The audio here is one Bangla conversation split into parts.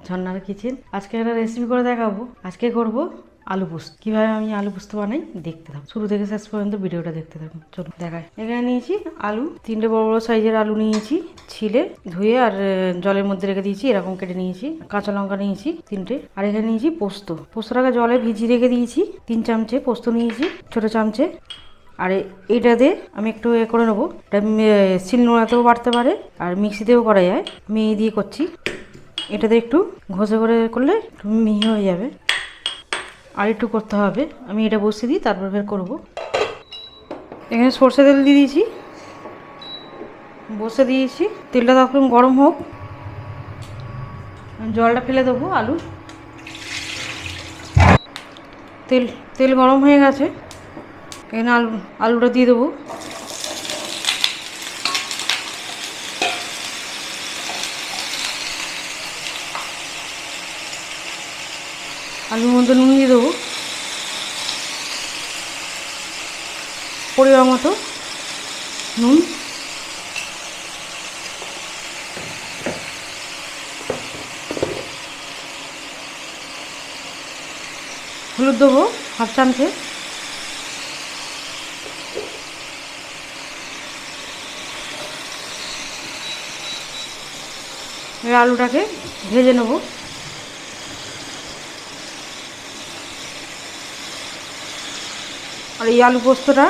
ঝর্ণার কিচেন। আজকে একটা রেসিপি করে দেখাবো। আজকে করব আলু পোস্ত। কিভাবে আমি আলু পোস্ত বানাই দেখতে থাকুন, শুরু থেকে শেষ পর্যন্ত ভিডিওটা দেখতে থাকুন। চলুন দেখায়। এখানে নিয়েছি আলু, 3টে বড় বড় সাইজের আলু নিয়েছি, ছিলে ধুয়ে আর জলের মধ্যে রেখে দিয়েছি, এরকম কেটে নিয়েছি। কাঁচা লঙ্কা নিয়েছি 3টে, আর এখানে নিয়েছি পোস্ত। পোস্তটাকে জলে ভিজিয়ে রেখে দিয়েছি। 3 চামচে পোস্ত নিয়েছি, ছোট চামচে। আর এইটাতে আমি একটু করে নেবো। এটা শিলনোড়াতেও বাটতে পারে আর মিক্সিতেও করা যায়। আমি এই দিয়ে করছি। এটাতে একটু ঘষে করে করলে একটু মিহি হয়ে যাবে। আর একটু করতে হবে। আমি এটা বসিয়ে দিই, তারপর বের করবো। এখানে সর্ষে তেল দিয়ে দিয়েছি, বসে দিয়েছি। তেলটা তখন গরম হোক, জলটা ফেলে দেবো। তেল গরম হয়ে গেছে। এখানে আলুটা দিয়ে দেবো। আলুর মধ্যে নুন দিয়ে দেবো, পরিমাণ মতো নুন। হলুদ দেবো 1/2 চামচে। আলুটাকে ভেজে নেব। আর এই আলু পোস্তটা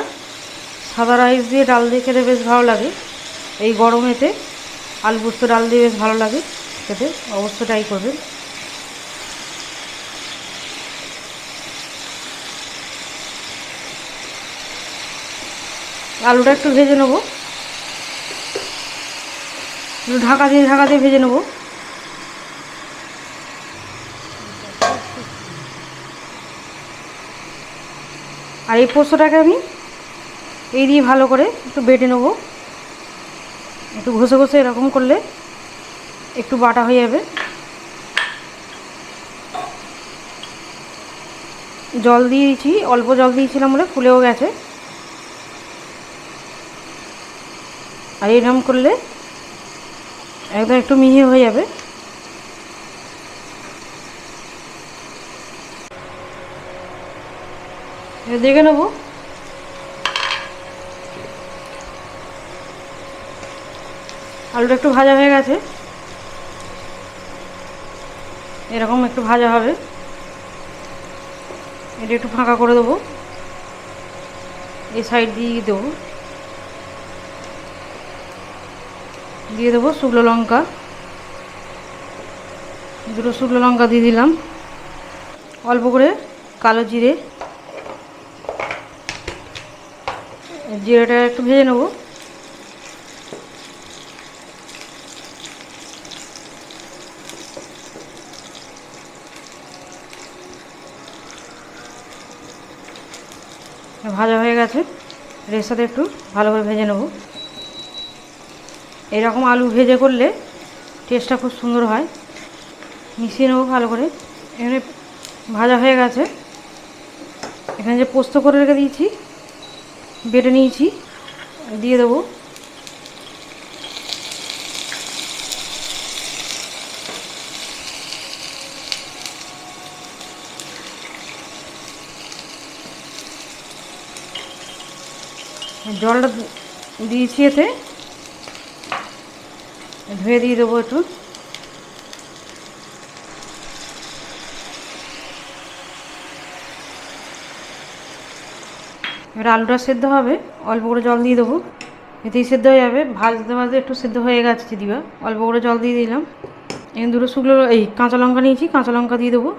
সাদা রাইস দিয়ে, ডাল দিয়ে খেতে বেশ ভালো লাগে। এই গরমেতে আলু পোস্ত ডাল দিয়ে বেশ ভালো লাগে খেতে, অবশ্যই ট্রাই করবেন। আলুটা একটু ভেজে নেব, ঢাকা দিয়ে ভেজে নেব। আর এই পোস্তটাকে আমি এই দিয়ে ভালো করে একটু বেটে নেব। একটু ঘষে ঘষে এরকম করলে একটু বাটা হয়ে যাবে। জল দিয়েছি, অল্প জল দিয়েছিলাম বলে ফুলেও গেছে। আর এরকম করলে একদম একটু মিহি হয়ে যাবে। দেখে নেব। আলুটা একটু ভাজা হয়ে গেছে, এরকম একটু ভাজা হবে। এটা একটু ফাঁকা করে দেবো, এই সাইড দিয়ে দেবো। দিয়ে দেবো শুকনো লঙ্কা, 2টো শুকনো লঙ্কা দিয়ে দিলাম। অল্প করে কালো জিরে, জিরেটা একটু ভেজে নেব। ভাজা হয়ে গেছে, এর সাথে একটু ভালো করে ভেজে নেব। এরকম আলু ভেজে করলে টেস্টটা খুব সুন্দর হয়। মিশিয়ে নেব ভালো করে। এখানে ভাজা হয়ে গেছে। এখানে যে পোস্ত করে রেখে দিয়েছি, বেটে নিয়েছি, দিয়ে দেবো। জলটা দিয়েছি, এতে ধুয়ে দিয়ে দেবো একটু। এবার আলুটা সেদ্ধ হবে, অল্প করে জল দিয়ে দেবো, এতেই সেদ্ধ হয়ে যাবে। ভাজতে ভাজতে একটু সেদ্ধ হয়ে গেছে দিবা, অল্প করে জল দিয়ে দিলাম। এখানে 2টো শুকনো কাঁচা লঙ্কা নিয়েছি, কাঁচা লঙ্কা দিয়ে দেবো।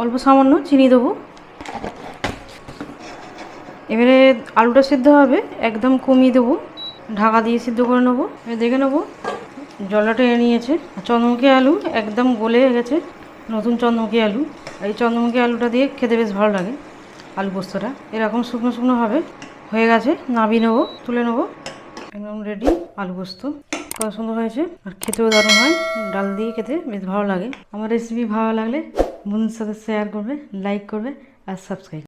অল্প সামান্য চিনি দেবো। এবারে আলুটা সেদ্ধ হবে, একদম কমিয়ে দেবো, ঢাকা দিয়ে সিদ্ধ করে নেবো। দেখে নেবো জলটা টেনে নিয়েছে। চন্দ্রমুখী আলু একদম গলে গেছে, নতুন চন্দ্রমুখী আলু। এই চন্দ্রমুখী আলুটা দিয়ে খেতে বেশ ভালো লাগে আলু পোস্তটা। এরকম শুকনো শুকনো হবে, হয়ে গেছে, নামিয়ে নেবো, তুলে নেবো। একদম রেডি আলু পোস্ত। কত সুন্দর হয়েছে, আর খেতেও দারুণ হয়। ডাল দিয়ে খেতে বেশ ভালো লাগে। আমার রেসিপি ভালো লাগলে বন্ধুদের সাথে শেয়ার করবে, লাইক করবে আর সাবস্ক্রাইব।